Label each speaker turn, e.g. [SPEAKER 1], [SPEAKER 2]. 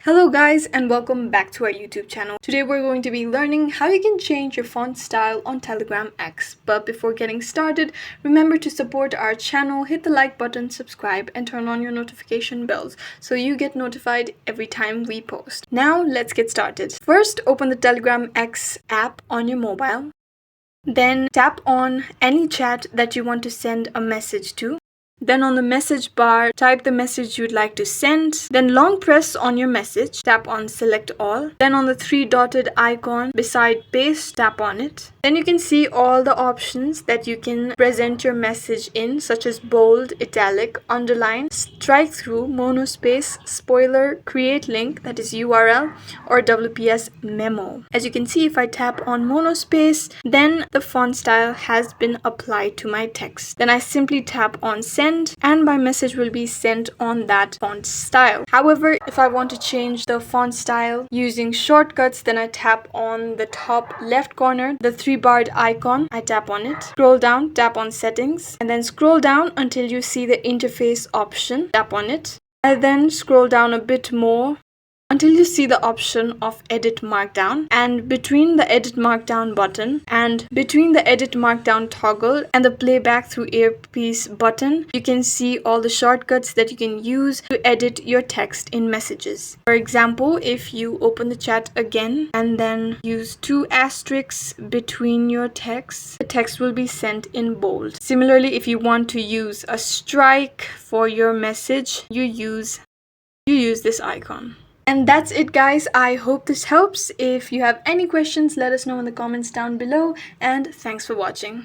[SPEAKER 1] Hello guys and welcome back to our YouTube channel. Today we're going to be learning how you can change your font style on Telegram X. But before getting started, remember to support our channel, hit the like button, subscribe and turn on your notification bells so you get notified every time we post. Now let's get started. First, open the Telegram X app on your mobile. Then tap on any chat that you want to send a message to. Then on the message bar, type the message you'd like to send. Then long press on your message, tap on select all. Then on the three dotted icon beside paste, tap on it. Then you can see all the options that you can present your message in, such as bold, italic, underline, strike through, monospace, spoiler, create link, that is URL, or WPS memo. As you can see, if I tap on monospace, then the font style has been applied to my text. Then I simply tap on send and my message will be sent on that font style. However, if I want to change the font style using shortcuts, then I tap on the top left corner, the three-barred icon. I tap on it, scroll down, tap on settings, and then scroll down until you see the interface option. Tap on it, and then scroll down a bit more until you see the option of edit markdown, and between the edit markdown button and between the edit markdown toggle and the playback through earpiece button, you can see all the shortcuts that you can use to edit your text in messages. For example, if you open the chat again and then use two asterisks between your text, the text will be sent in bold. Similarly, if you want to use a strike for your message, you use this icon. And that's it guys, I hope this helps. If you have any questions, let us know in the comments down below, and thanks for watching.